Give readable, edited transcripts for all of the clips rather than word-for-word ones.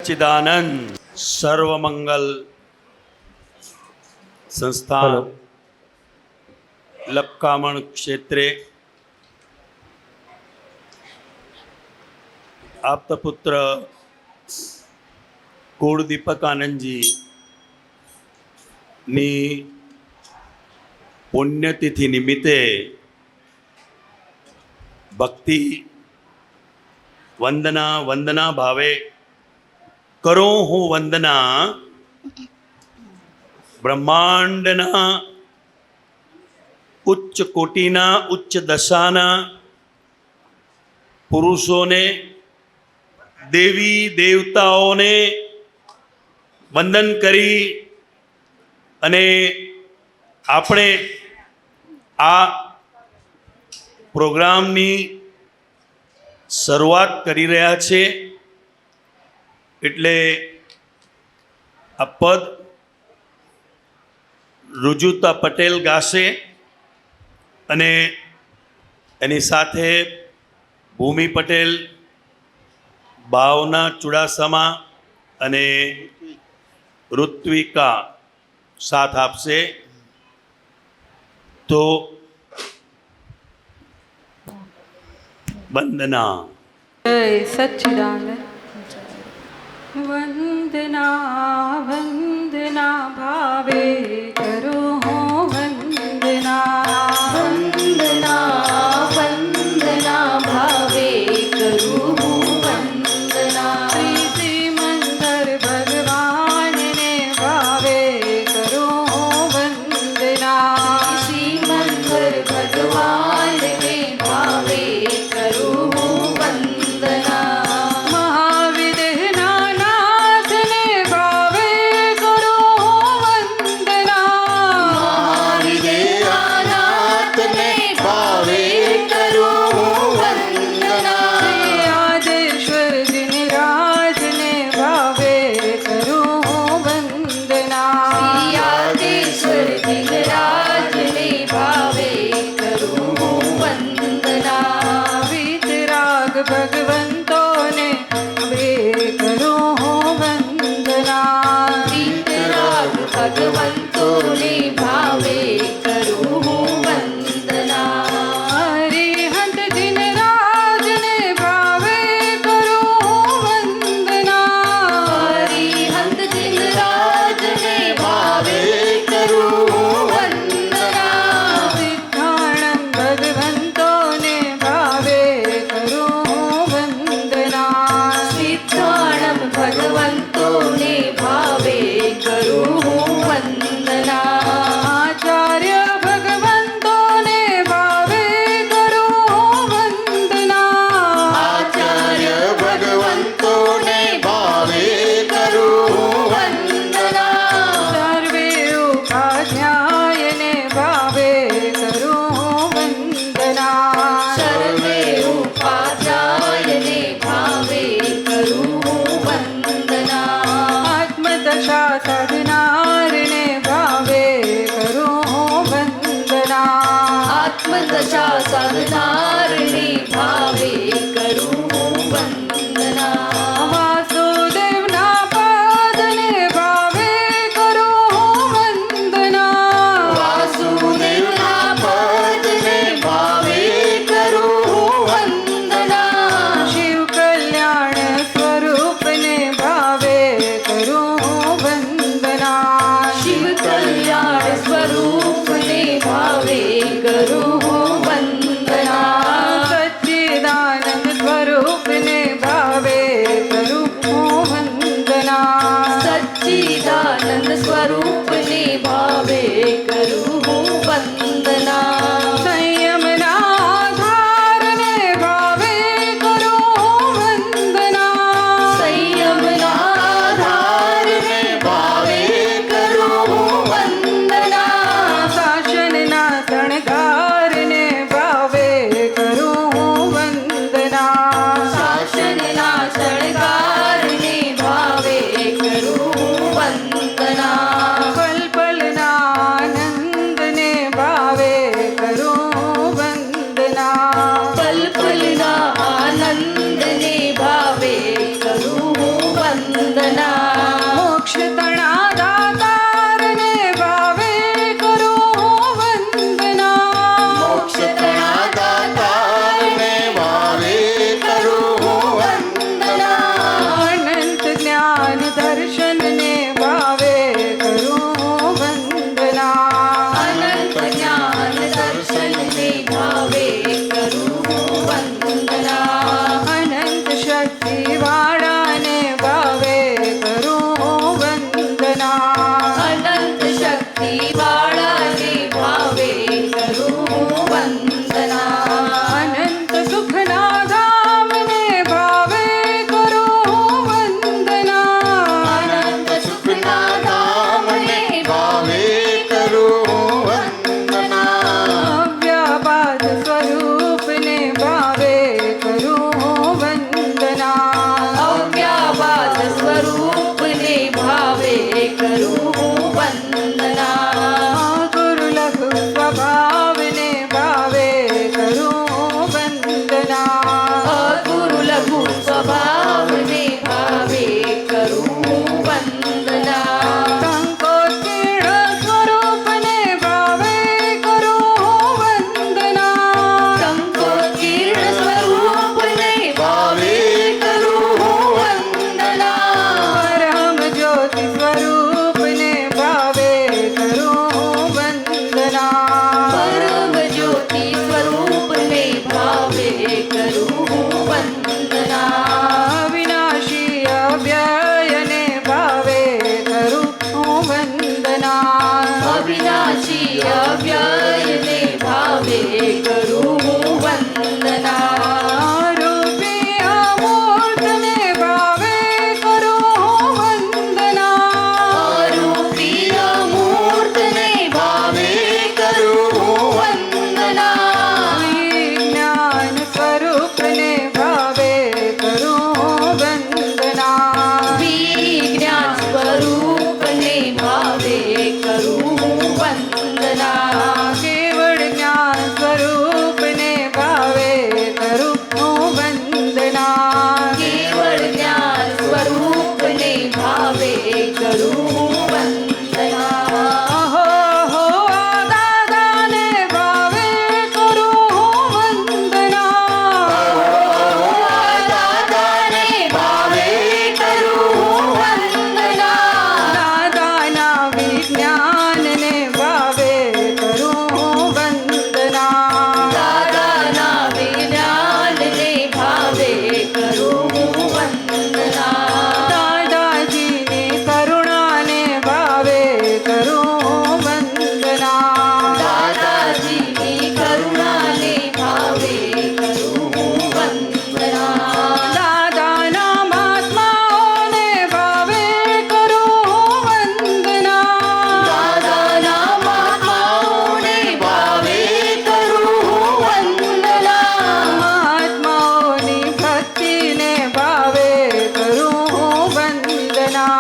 સચ્ચિદાનંદ સર્વમંગલ સંસ્થા લક્કામણ ક્ષેત્રે આપતપુત્ર કુળ દીપકાનંદજી ની પુણ્યતિથિ નિમિત્તે ભક્તિ વંદના ભાવે કરો હું વંદના બ્રહ્માંડના ઉચ્ચ કોટીના ઉચ્ચ દશાના પુરુષોને દેવી દેવતાઓને વંદન કરી અને આપણે આ પ્રોગ્રામની શરૂઆત કરી રહ્યા છે. એટલે આ પદ રુજુતા પટેલ ગાશે અને એની સાથે ભૂમિ પટેલ, ભાવના ચુડાસમા અને ઋત્વિકા સાથ આપશે. તો વંદના. જય સચ્ચિદાનંદ. વંદના વંદના ભાવે કરો હો વંદના વંદના વંદના ભાવે કરું હું વંદના શ્રી મંદર ભગવાનને ભાવે કરો હો વંદના શ્રી મંદર ભગવાનને ભાવે કરું હું વંદના મહાવિદ્યના નાથને ભાવે કરો હો વંદના વંદના મોક્ષ તણા દાતારને ભાવે કરું વંદના. મોક્ષ તણા દાતારને ભાવે કરું વંદના અનંત જ્ઞાન દર્શનને ભાવે કરું વંદના. અનંત જ્ઞાન દર્શનને ભાવે કરું વંદના અનંત શક્તિ વાળાને ભાવે કરું વંદના. અનંત શક્તિ વાળાને ભાવે કરું વંદના અનંત સુખના ધામને ભાવે કરું વંદના. અનંત સુખના ધામને ભાવે કરું વંદના અવ્યાબાદ સ્વરૂપને ભાવે કરું વંદના. અવ્યાબાદ સ્વરૂપને ભાવે કરું વંદના દુર્લભ સ્વભાવને ભાવે કરું વંદના. અદુર્લભુ સ્વભાવને ભાવે કરું વંદના સંકોચીર્ણ સ્વરૂપને ભાવે કરું વંદના. સંકોચીર્ણ સ્વરૂપને ભાવે કરું વંદના પરમ જ્યોતિ સ્વરૂપને ભાવે કરું વંદના. પરમ જ્યોતિ સ્વરૂપને ભાવે કરું વંદના અવિનાશી અવ્યયને ભાવે કરું વંદના. અવિનાશી અવ્યયને ભાવે કરું વંદના રૂપી અમૂર્તને ભાવે કરું વંદના. અરૂપી અમૂર્તને ભાવે કરું વંદના વિજ્ઞાન સ્વરૂપને ભાવે કરું વંદના. વિજ્ઞાન સ્વરૂપને ભાવે કરું વંદના કેવળ જ્ઞાન સ્વરૂપને ભાવે કરું વંદના. કેવળ જ્ઞાન સ્વરૂપને ભાવે કરું વંદના અહો હો દાદાને ભાવે કરું વંદના. દાદાને ભાવે કરું વંદના દાદાના વિજ્ઞાનને ભાવે કરું વંદના. દાદાના વિજ્ઞાનને ભાવે કરું વંદના દાદાજીની કરુણાને ભાવે કરું વંદના. દાદાજીની કરુણાને ભાવે કરું વંદના દાદાના મહાત્માઓને ભાવે કરું વંદના. દાદાના મહાત્માઓને ભાવે કરું વંદના મહાત્માઓની ભક્તિને ભાવે કરું વંદના.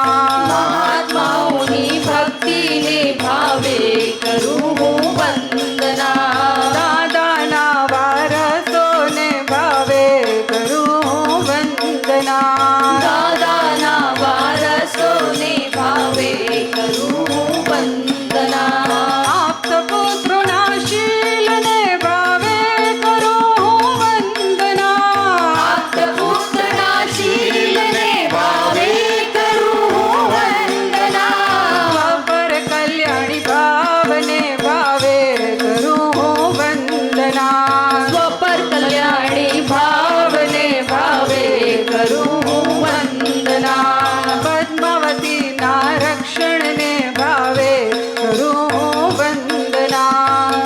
મહાત્માઓની ભક્તિને ભાવે કરું વંદના દાદાના વારસોને ભાવે કરું વંદના. દાદાના વારસોને ભાવે કરું વંદના આપ્ત પુત્રોના શીલને ભાવે કરું વંદના. આપતપુત્રના શીલને ભાવે કરું વંદના પર કલ્યાણી ભાવને ભાવે કરું વંદના. સ્વપર કલ્યાણી ભાવને ભાવે કરું વંદના પદ્માવતીના રક્ષણને ભાવે કરું વંદના.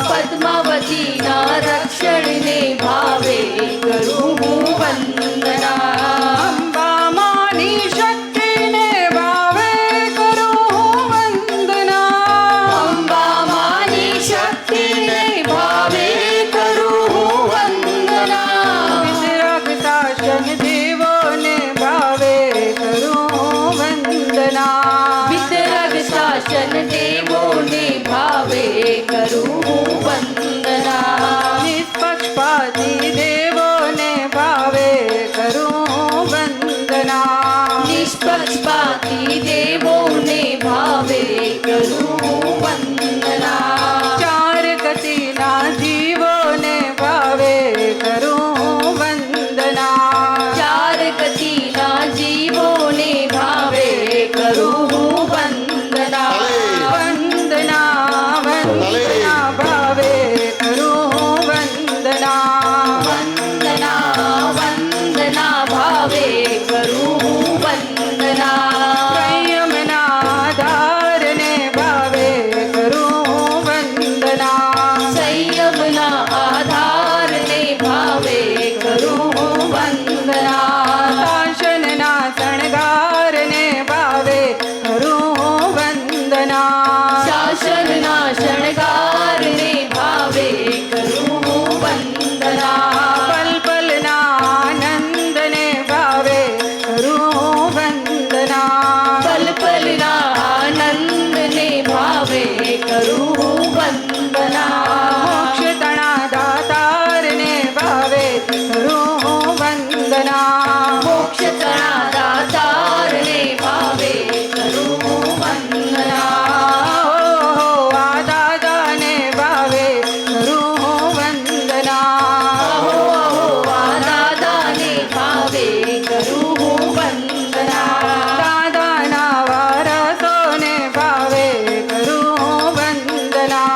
પદ્માવતીના રક્ષણને ભાવે કરું વંદના અંબા માની શક્તિને ભાવે કરું વંદના. અંબા માની શક્તિને ભાવે કરું વંદના વિતરક શાસન દેવોને ભાવે કરું વંદના. વિતરક શાસન દેવોને ભાવે કરું વંદના નિષ્પક્ષપાતી દેવોને ભાવે કરું વંદના. નિષ્પક્ષપાતી જ્ઞાતિ દેવોને ભાવે કરું વંદના. ચાર ગતિના જીવોને ભાવે કરું વંદના. ચાર ગતિના જીવોને ભાવે કરું વંદના. વંદના વંદના ભાવે કરું વંદના. વંદના વંદના ભાવે કરું વંદના. સંયમના ધારને ભાવે કરું વંદના. સંયમના આધારને ભાવે કરું વંદના. શાસનના શણગારને ભાવે કરું વંદના. શાસનના શણગારને ભાવે કરું વંદના. પલપલના આનંદને ભાવે કરું વંદના. પલપલના આનંદને ભાવે કરું વંદના. મોક્ષતણા દાતારને ભાવે કરું વંદના. મોક્ષતણા દાતારને ભાવે કરું વંદના. આ દાદાને ભાવે કરું વંદના. અહો અહો આ દાદાને ભાવે કરું વંદના. દાદાના વારસોને ભાવે કરું વંદના.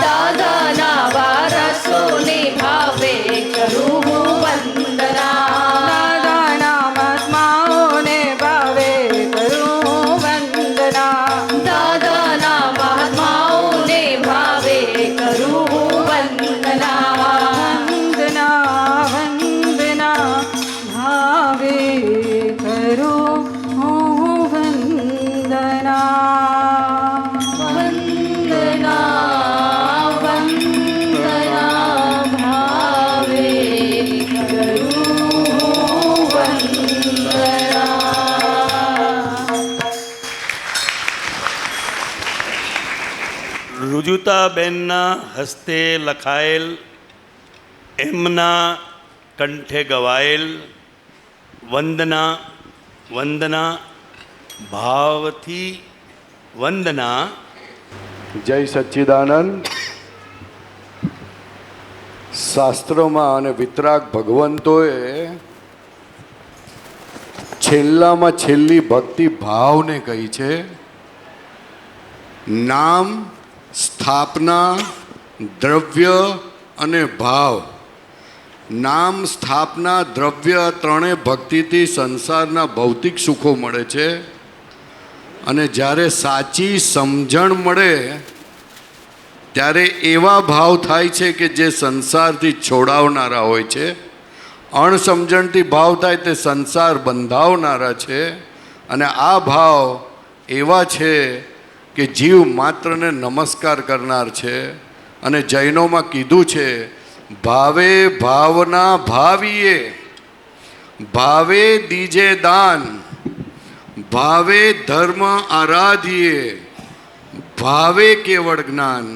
દાદાના વારસોને ભાવે કરું વંદના. દાદાના મહાત્માઓને ભાવે કરું વંદના. દાદાના મહાત્માઓને ભાવે કરું વંદના. વંદના વંદના ભાવે કરું વંદના. વંદના વંદના ભાવે કરું વંદના. રુજુતાબેનના હસ્તે લખાયેલ એમના કંઠે ગવાયેલ વંદના વંદના ભાવથી વંદના. જય સચ્ચિદાનંદ. શાસ્ત્રોમાં અને વિતરાગ ભગવંતોએ છેલ્લામાં છેલ્લી ભક્તિ ભાવને કહી છે. નામ, સ્થાપના, દ્રવ્ય અને ભાવ. નામ, સ્થાપના, દ્રવ્ય ત્રણેય ભક્તિથી સંસારના ભૌતિક સુખો મળે છે. અને જ્યારે સાચી સમજણ મળે ત્યારે એવા ભાવ થાય છે કે જે સંસારથી છોડાવનારા હોય છે. અણસમજણથી ભાવ થાય તે સંસાર બંધાવનારા છે. અને આ ભાવ એવા છે કે જીવ માત્રને નમસ્કાર કરનાર છે. અને જૈનોમાં કીધું છે ભાવે ભાવના ભાવીએ, ભાવે દીજે દાન, ભાવે ધર્મ આરાધીએ, ભાવે કેવળ જ્ઞાન.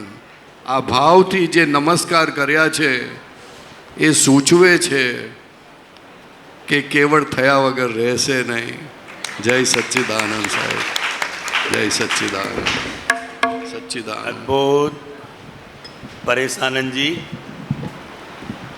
આ ભાવથી જે નમસ્કાર કર્યા છે એ સૂચવે છે કે કેવળ થયા વગર રહેશે નહીં. જય સચ્ચિદાનંદ સાહેબ, જય સચ્ચિદાનંદ. સચ્ચિદાનંદ. અદ્ભુત પરેશ આનંદજી.